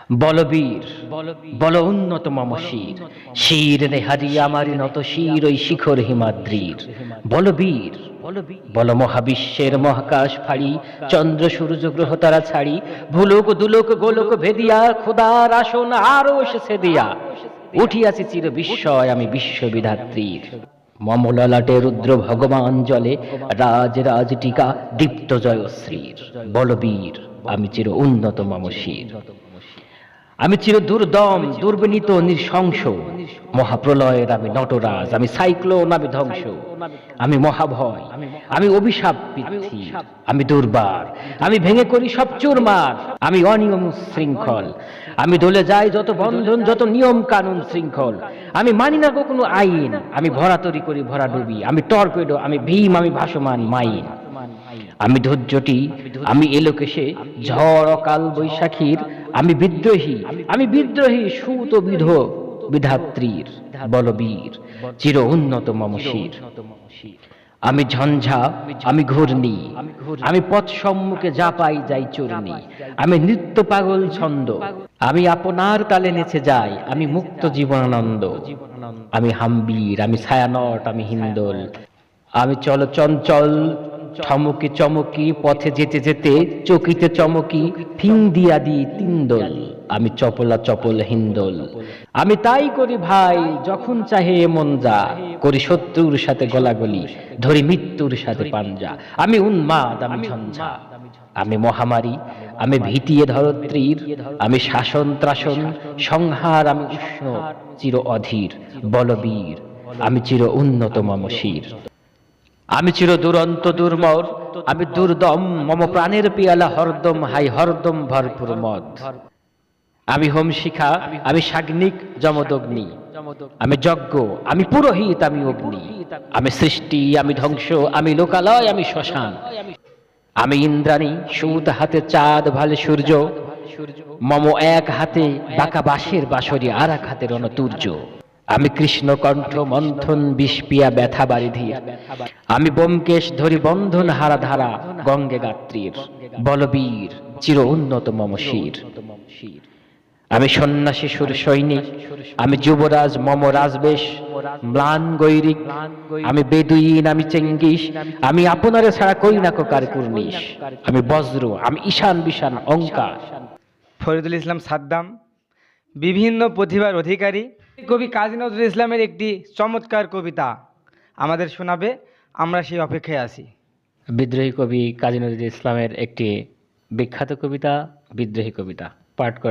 বলবীর বল উন্নত মম শির, শির নেহারি আমারি নত শির ওই শিখর হিমাদ্রির। বলবীর বল মহাবিশ্বের মহাকাশ ফাড়ি, চন্দ্র সূর্য গ্রহ তারা ছাড়ি, ভুলোক দুলোক গোলক ভেদিয়া, খোদার আসন আরো সে দিয়া, উঠিয়াছি চির বিস্ময় আমি বিশ্ববিধাত্রীর। মম ললাটে রুদ্র ভগবান জলে, রাজ রাজ টিকা দীপ্ত জয়শ্রীর। বলবীর আমি চির উন্নত মম শির। আমি চির দুর্দম দুর্বিনীত নৃশংস, মহাপ্রলয়ের আমি নটরাজ, আমি সাইক্লোন, আমি ধ্বংস, আমি মহাভয়, আমি অভিশাপ পৃথ্বী, আমি দুর্বার, আমি ভেঙে করি সব চুরমার, আমি অনিয়ম শৃঙ্খল, আমি দলে যাই যত বন্ধন যত নিয়ম কানুন শৃঙ্খল, আমি মানি না গো কোনো আইন, আমি ভরাতরি করি ভরা ডুবি, আমি টর্পেডো, আমি ভীম, আমি ভাসমান মাইন। আমি ধৈর্যটি, আমি এলোকেশে ঝড় অকাল বৈশাখীর, আমি বিদ্রোহী, আমি বিদ্রোহী সুত বিধ বিধাত্রীর। বলবীর চির উন্নত মম শির। আমি ঝঞ্ঝা, আমি ঘূর্ণি, আমি পথ সম্মুখে যা পাই যাই চূর্ণি, আমি নৃত্য পাগল ছন্দ, আমি আপনার তালে নেচে যাই, আমি মুক্ত জীবনানন্দ, আমি হাম্বির, আমি ছায়ানট, আমি হিন্দোল, আমি চল চঞ্চল ঠমকি চমকি, পথে যেতে যেতে চকিতে চমকি, ফিং দিয়া দি তিনদোল, আমি চপলা চপল হিন্দোল। আমি তাই করি ভাই যখন চাহে মন যা, করি শত্রুর সাথে গলাগলি, ধরি মৃত্যুর সাথে পাঞ্জা, আমি উন্মাদ, আমি ঝঞ্ঝা, আমি মহামারী, আমি ভীতিয়ে ধরত্রীর, আমি শাসন ত্রাসন সংহার, আমি উষ্ণ চির অধীর। বলবীর আমি চির উন্নত মম শির। আমি চির দুরন্ত দুর্মর, আমি দুর্দম, মম প্রাণের পিয়ালা হরদম হাই হরদম ভরপুর মদ। আমি হোম শিখা, আমি সাগ্নিক যমদগ্নি, আমি যজ্ঞ, আমি পুরোহিত, আমি অগ্নি, আমি সৃষ্টি, আমি ধ্বংস, আমি লোকালয়, আমি শ্মশান, আমি ইন্দ্রাণী, সুত হাতে চাঁদ ভালে সূর্য, মম এক হাতে বাঁকা বাঁশের বাঁশরি, আর এক হাতে রণতুর্য। আমি কৃষ্ণ কণ্ঠ মন্থন বিষপিয়া ব্যথা বারিধির, আমি ব্যোমকেশ ধরি বন্ধন হারা ধারা গঙ্গে গাত্রীর। বলবীর চির উন্নত মম শির। আমি সন্ন্যাসী সুর সৈনিক, আমি যুবরাজ মম রাজবেশ ম্লান গৈরিক, আমি বেদুইন, আমি চেঙ্গিস, আমি আপনারে ছাড়া কই না কার কুর্নিশ, আমি বজ্র, আমি ঈশান বিশান অঙ্কার। ফরিদুল ইসলাম সাদ্দাম বিভিন্ন প্রতিভার অধিকারী কবি কাজী নজরুল ইসলামের একটি চমৎকার কবিতা আমাদের শোনাবে, আমরা সেই অপেক্ষায় আছি। বিদ্রোহী কবি কাজী নজরুল ইসলামের একটি বিখ্যাত কবিতা, বিদ্রোহী কবিতা পাঠ করে